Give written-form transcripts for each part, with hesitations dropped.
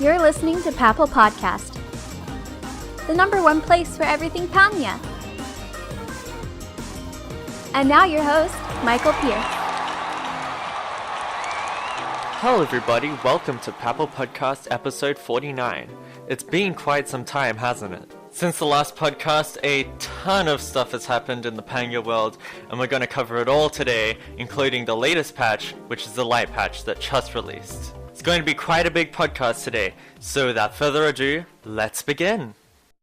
You're listening to Papel Podcast, the #1 place for everything Pangya. And now your host, Michael Pierce. Hello everybody, welcome to Papel Podcast episode 49. It's been quite some time, hasn't it? Since the last podcast, a ton of stuff has happened in the Pangya world, and we're going to cover it all today, including the latest patch, which is the light patch that just released. It's going to be quite a big podcast today, so without further ado, let's begin!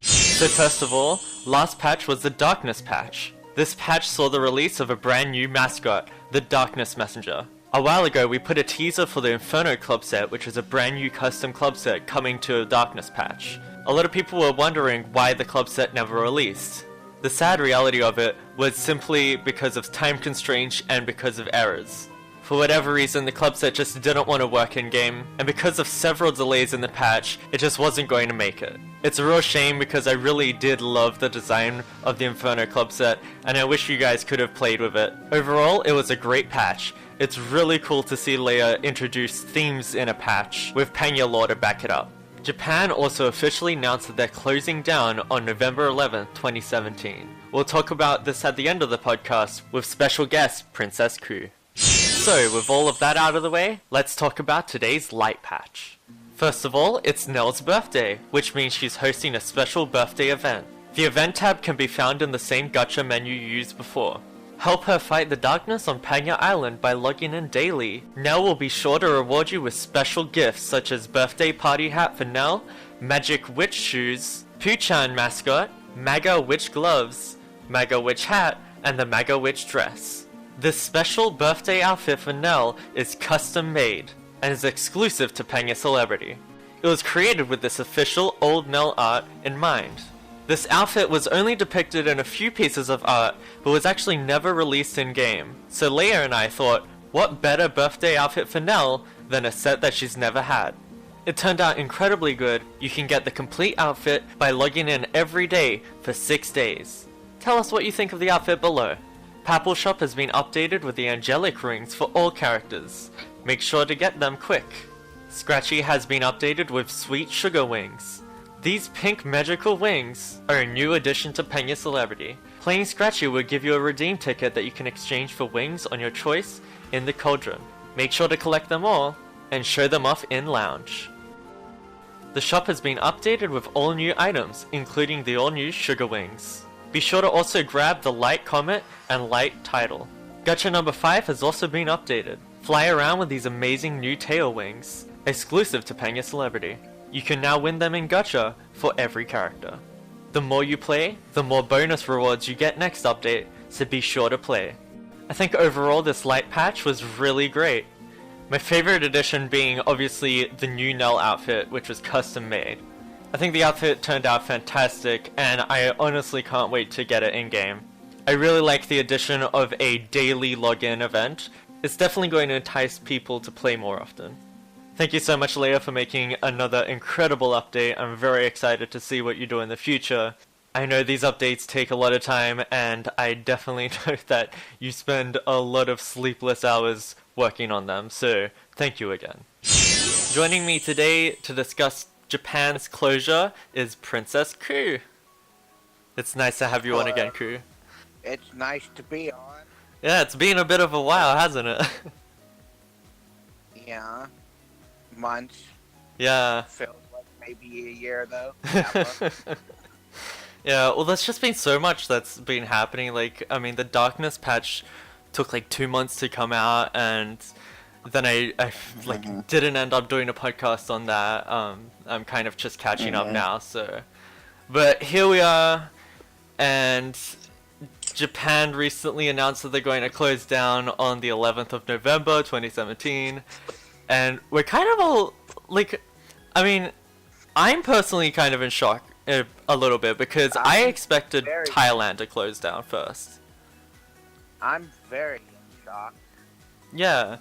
So first of all, last patch was the Darkness patch. This patch saw the release of a brand new mascot, the Darkness Messenger. A while ago, we put a teaser for the Inferno club set, which is a brand new custom club set coming to a Darkness patch. A lot of people were wondering why the club set never released. The sad reality of it was simply because of time constraints and because of errors. For whatever reason, the club set just didn't want to work in-game, and because of several delays in the patch, it just wasn't going to make it. It's a real shame because I really did love the design of the Inferno club set, and I wish you guys could have played with it. Overall, it was a great patch. It's really cool to see Leia introduce themes in a patch, with Pangya lore to back it up. Japan also officially announced that they're closing down on November 11th, 2017. We'll talk about this at the end of the podcast with special guest PrincessKooh. So, with all of that out of the way, let's talk about today's light patch. First of all, it's Nell's birthday, which means she's hosting a special birthday event. The event tab can be found in the same gacha menu you used before. Help her fight the darkness on Pangya Island by logging in daily. Nell will be sure to reward you with special gifts such as birthday party hat for Nell, magic witch shoes, Poo-chan mascot, Maga witch gloves, Maga witch hat, and the Maga witch dress. This special birthday outfit for Nell is custom made and is exclusive to Pangya Celebrity. It was created with this official old Nell art in mind. This outfit was only depicted in a few pieces of art, but was actually never released in-game. So Leia and I thought, what better birthday outfit for Nell than a set that she's never had? It turned out incredibly good. You can get the complete outfit by logging in every day for 6 days. Tell us what you think of the outfit below. Papel Shop has been updated with the angelic rings for all characters. Make sure to get them quick. Scratchy has been updated with sweet sugar wings. These pink magical wings are a new addition to Pangya Celebrity. Playing Scratchy will give you a redeem ticket that you can exchange for wings on your choice in the cauldron. Make sure to collect them all and show them off in lounge. The shop has been updated with all new items, including the all new sugar wings. Be sure to also grab the light comet and light title. Gacha number 5 has also been updated. Fly around with these amazing new tail wings, exclusive to Pangya Celebrity. You can now win them in gacha for every character. The more you play, the more bonus rewards you get next update, so be sure to play. I think overall this light patch was really great. My favorite addition being obviously the new Nell outfit, which was custom made. I think the outfit turned out fantastic, and I honestly can't wait to get it in-game. I really like the addition of a daily login event. It's definitely going to entice people to play more often. Thank you so much, Leia, for making another incredible update. I'm very excited to see what you do in the future. I know these updates take a lot of time, and I definitely know that you spend a lot of sleepless hours working on them, so thank you again. Joining me today to discuss Japan's closure is PrincessKooh. It's nice to have you on again, Koo. It's nice to be on. Yeah, it's been a bit of a while, hasn't it? Yeah. Months. Yeah. Feels like maybe a year though. Yeah, well there's just been so much that's been happening. Like, I mean, the Darkness patch took like 2 months to come out, and then I didn't end up doing a podcast on that. I'm kind of just catching up now, so. But here we are, and Japan recently announced that they're going to close down on the 11th of November 2017, and we're kind of all, like, I mean, I'm personally kind of in shock a little bit, because I expected Thailand to close down first. I'm very in shock. Yeah.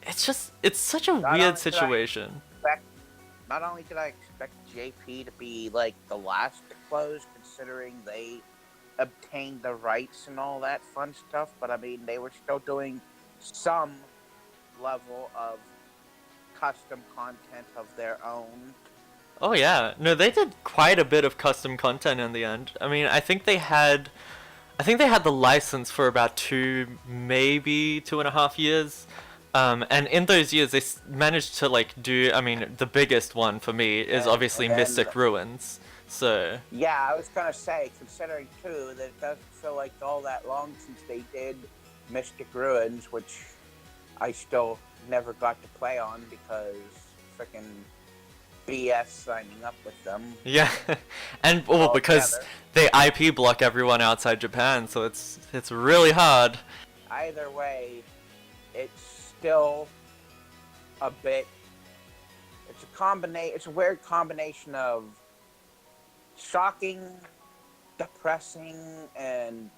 It's such a weird situation. Not only did I expect JP to be, like, the last to close, considering they obtained the rights and all that fun stuff, but I mean, they were still doing some level of custom content of their own. Oh yeah, no, they did quite a bit of custom content in the end. I mean, I think they had the license for about maybe 2.5 years. And in those years, they managed to like do. I mean, the biggest one for me is obviously and then, Mystic Ruins. So yeah, I was gonna say, considering too that it doesn't feel like all that long since they did Mystic Ruins, which I still never got to play on because freaking BS signing up with them. yeah, and because they IP block everyone outside Japan, so it's really hard. Either way, it's still a bit. It's a weird combination of shocking, depressing, and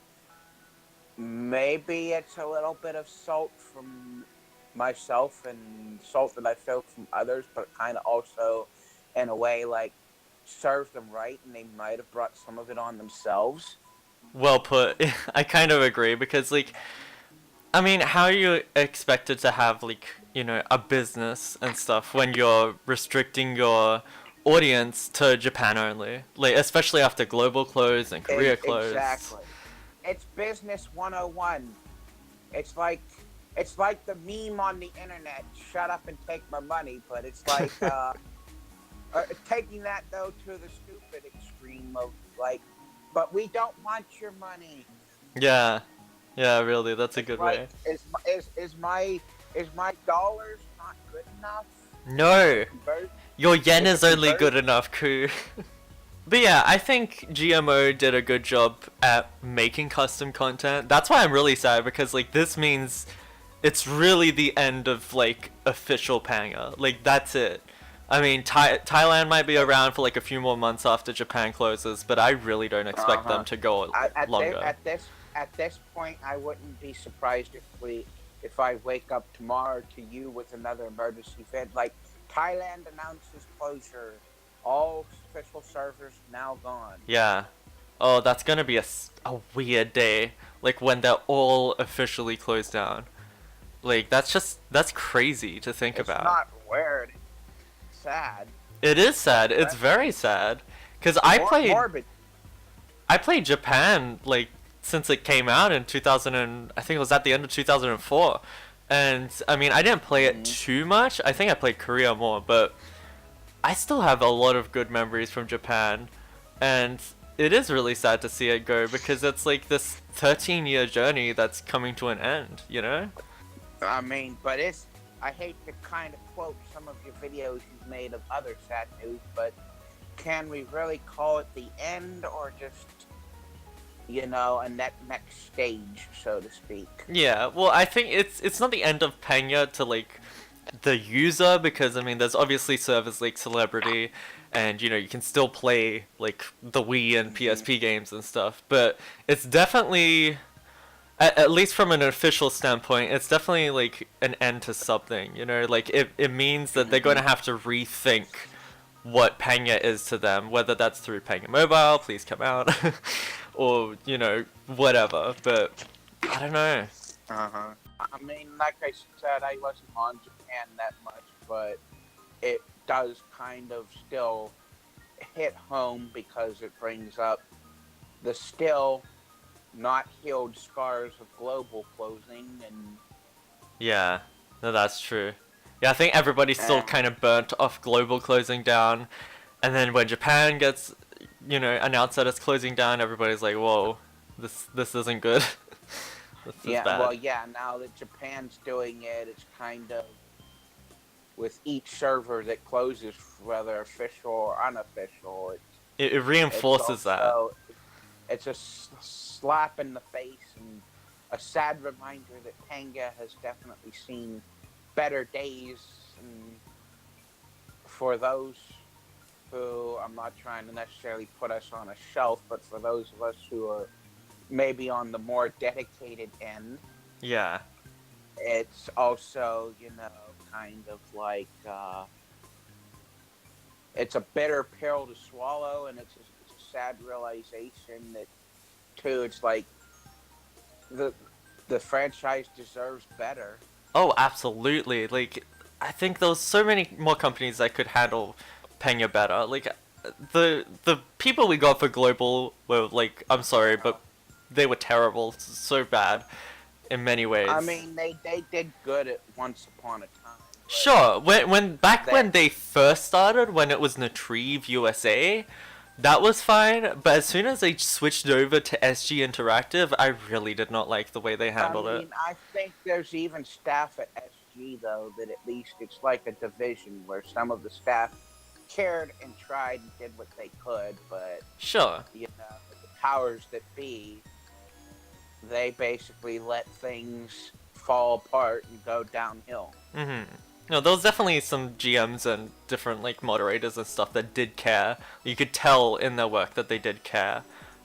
maybe it's a little bit of salt from myself and salt that I feel from others, but kind of also in a way like serves them right, and they might have brought some of it on themselves. Well put. I kind of agree because like, I mean, how are you expected to have like, a business and stuff when you're restricting your audience to Japan only? Like, especially after global close and Korea close. Exactly. It's business 101. It's like the meme on the internet, shut up and take my money, but it's like taking that though to the stupid extreme of like, but we don't want your money. Yeah, really, that's a good way. Is my dollars not good enough? No, your yen is only good enough, Koo. But yeah, I think GMO did a good job at making custom content. That's why I'm really sad, because like this means it's really the end of like official Pangya. Like that's it. I mean, Thailand might be around for like a few more months after Japan closes, but I really don't expect them to go longer. At this point, I wouldn't be surprised if I wake up tomorrow to you with another emergency event. Like Thailand announces closure, all official servers now gone. Yeah. Oh, that's gonna be a weird day. Like when they're all officially closed down. Like that's crazy to think about. It's not weird. It's sad. It is sad. It's very sad. Cause I played Japan like since it came out in 2000 and I think it was at the end of 2004. And I mean, I didn't play it too much. I think I played Korea more, but I still have a lot of good memories from Japan. And it is really sad to see it go, because it's like this 13-year journey that's coming to an end, I mean, but I hate to kind of quote some of your videos you've made of other sad news, but can we really call it the end, or just, a next stage, so to speak? Yeah, well, I think it's not the end of Pangya to like the user, because I mean there's obviously servers like Celebrity, and you can still play like the Wii and PSP games and stuff, but it's definitely, at least from an official standpoint, it's definitely like an end to something. Like it means that they're going to have to rethink what Pangya is to them, whether that's through Pangya Mobile, please come out, or whatever. But I don't know. I mean, like I said, I wasn't on Japan that much, but it does kind of still hit home because it brings up the still not healed scars of global closing. And yeah, no, that's true. Yeah, I think everybody's still kind of burnt off global closing down, and then when Japan gets announced that it's closing down, everybody's like, whoa, this isn't good. This is bad. Well, yeah, now that Japan's doing it, it's kind of with each server that closes, whether official or unofficial, it reinforces that. It's a slap in the face and a sad reminder that Pangya has definitely seen better days. And for those who, I'm not trying to necessarily put us on a shelf, but for those of us who are maybe on the more dedicated end, yeah, it's also kind of like it's a bitter pill to swallow, and it's a sad realization that too, it's like the franchise deserves better. Oh, absolutely. Like I think there was so many more companies that could handle Pangya better. Like, the people we got for global were like, I'm sorry, but they were terrible, so bad in many ways. I mean, they did good at Once Upon a Time. Sure, when they first started, when it was Natrieve USA, that was fine. But as soon as they switched over to SG Interactive, I really did not like the way they handled it. I think there's even staff at SG though that at least it's like a division where some of the staff cared and tried and did what they could, but Sure. you know, the powers that be, they basically let things fall apart and go downhill. Mm-hmm. No, there was definitely some GMs and different like moderators and stuff that did care. You could tell in their work that they did care.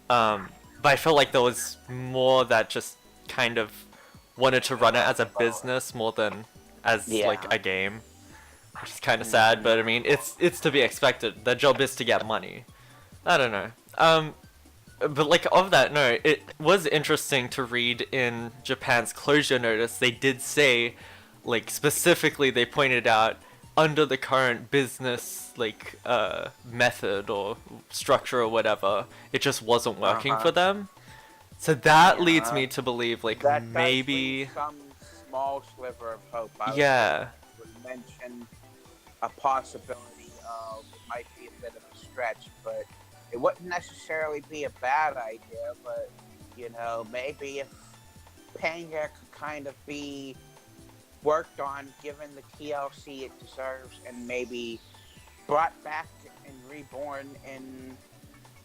But I felt like there was more that just kind of wanted to run it as a business more than as like a game, which is kind of sad. But I mean, it's to be expected. Their job is to get money. I don't know. But like of that note, it was interesting to read in Japan's closure notice. They did say, like specifically, they pointed out under the current business like method or structure or whatever, it just wasn't working for them. So that leads me to believe like that maybe does leave some small sliver of hope. I would mention a possibility of it might be a bit of a stretch, but it wouldn't necessarily be a bad idea. But you know, maybe if Pangya could kind of be worked on, given the TLC it deserves, and maybe brought back and reborn in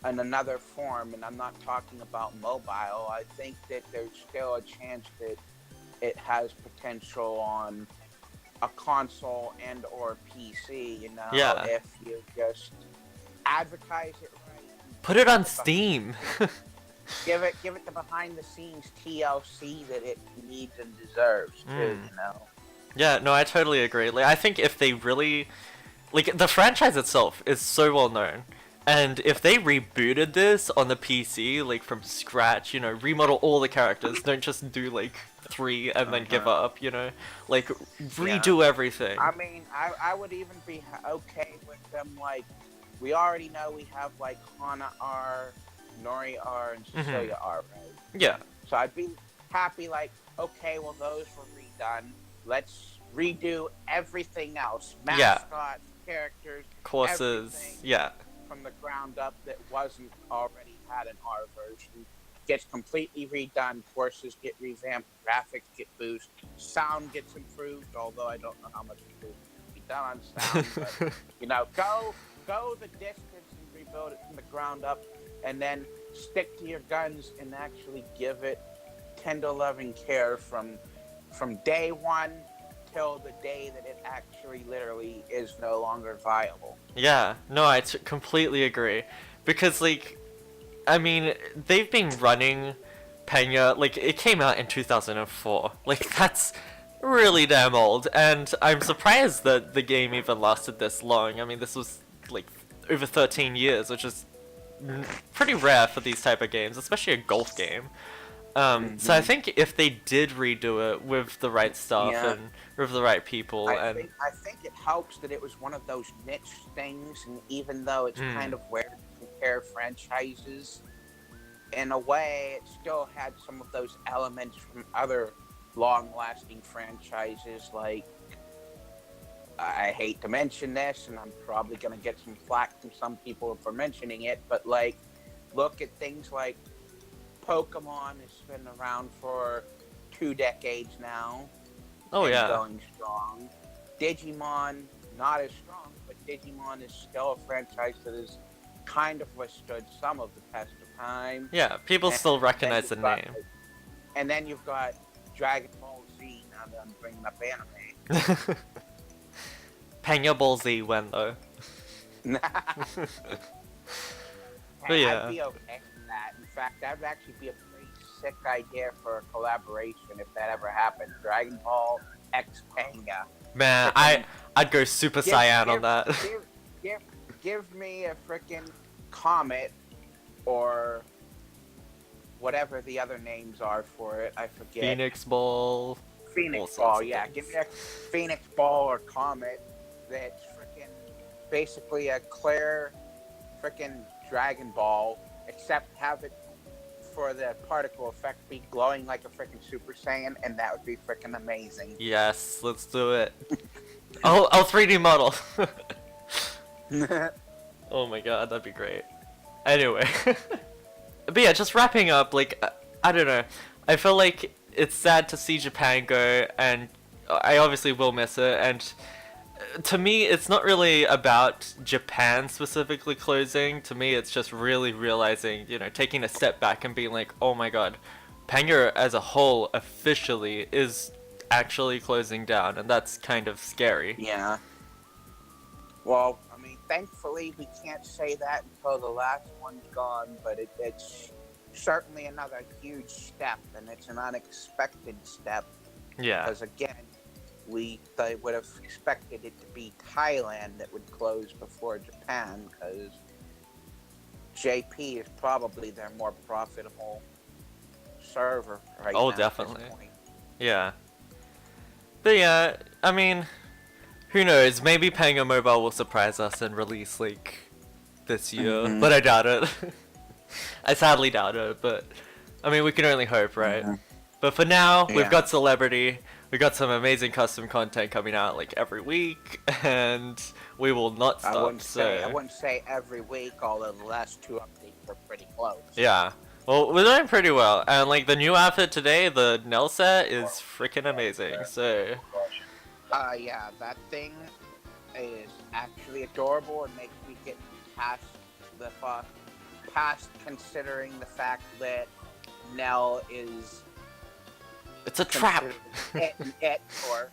another form, and I'm not talking about mobile, I think that there's still a chance that it has potential on a console and or PC, you know, if you just advertise it right. Put it on Steam. Give it the behind the scenes TLC that it needs and deserves too, you know. Yeah, no, I totally agree. Like, I think if they really, like, the franchise itself is so well known, and if they rebooted this on the PC, like from scratch, you know, remodel all the characters, don't just do like 3 and then give up, you know, like redo everything. I mean, I would even be okay with them, like, we already know we have like Hana R, Nori R, and Cecilia R, right? Yeah. So I'd be happy, like, okay, well, those were redone. Let's redo everything else. Mascots, characters, courses, from the ground up that wasn't already had an R version. Gets completely redone. Courses get revamped. Graphics get boosted. Sound gets improved, although I don't know how much improvement can be done on sound. But, you know, go the distance and rebuild it from the ground up, and then stick to your guns and actually give it tender loving care from day one till the day that it actually literally is no longer viable. Yeah, no, I completely agree. Because, like, I mean, they've been running Pangya, like, it came out in 2004. Like, that's really damn old. And I'm surprised that the game even lasted this long. I mean, this was, like, over 13 years, which is pretty rare for these type of games, especially a golf game. So I think if they did redo it with the right stuff and with the right people, I think it helps that it was one of those niche things, and even though it's kind of weird to compare franchises, in a way, it still had some of those elements from other long-lasting franchises. Like, I hate to mention this, and I'm probably gonna get some flack from some people for mentioning it, but like, look at things like Pokemon has been around for 2 decades now. Going strong. Digimon, not as strong, but Digimon is still a franchise that has kind of withstood some of the test of time. Yeah, people still recognize the name. And then you've got Dragon Ball Z, now that I'm bringing up anime. Pangya Ball Z when though? But yeah. I'd be okay with that. In fact, that would actually be a pretty sick idea for a collaboration if that ever happened. Dragon Ball X Pangya. Man, I'd go Super Saiyan on that. Give me a freaking Comet or whatever the other names are for it. I forget. Phoenix Ball. Phoenix sorts Ball, of yeah. things. Give me a Phoenix Ball or Comet that's freaking basically a clear freaking Dragon Ball, except have it for the particle effect be glowing like a freaking Super Saiyan, and that would be freaking amazing. Yes, let's do it. I'll 3D model. Oh my god, that'd be great. Anyway. But yeah, just wrapping up, like, I don't know. I feel like it's sad to see Japan go, and I obviously will miss it, and to me, it's not really about Japan specifically closing. To me, it's just really realizing, you know, taking a step back and being like, oh my god, Pangya as a whole officially is actually closing down, and that's kind of scary. Yeah. Well, I mean, thankfully, we can't say that until the last one's gone, but it's certainly another huge step, and it's an unexpected step. Yeah. Because, again, they would have expected it to be Thailand that would close before Japan, because JP is probably their more profitable server right now. Oh, at definitely. this point. Yeah. But yeah, I mean, who knows? Maybe Pangya Mobile will surprise us and release, like, this year. Mhm. But I doubt it. I sadly doubt it, but I mean, we can only hope, right? Mhm. But for now, we've Yeah. got Celebrity. We got some amazing custom content coming out like every week, and we will not stop. I wouldn't so say every week, although the last two updates were pretty close. yeah, well, we're doing pretty well, and like the new outfit today, the Nell set is freaking amazing. So Yeah, that thing is actually adorable and makes me get past the past considering the fact that Nell is it's a trap. it, or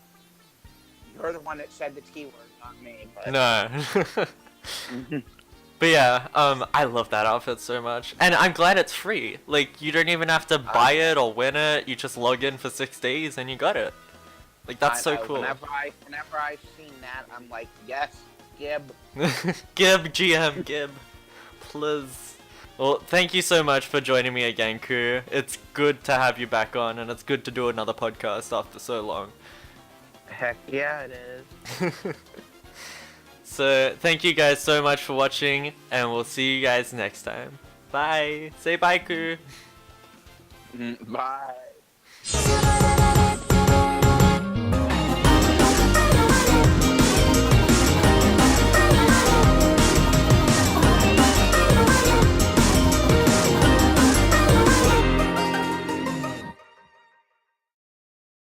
you're the one that said the T word, not me. But... No. But yeah, I love that outfit so much, and I'm glad it's free. Like, you don't even have to buy it or win it. You just log in for 6 days and you got it. Like, that's so cool. Whenever I've seen that, I'm like, yes, Gib. Gib, GM, Gib, please. Well, thank you so much for joining me again, Koo. It's good to have you back on, and it's good to do another podcast after so long. Heck yeah, it is. So, thank you guys so much for watching, and we'll see you guys next time. Bye! Say bye, Koo! Bye.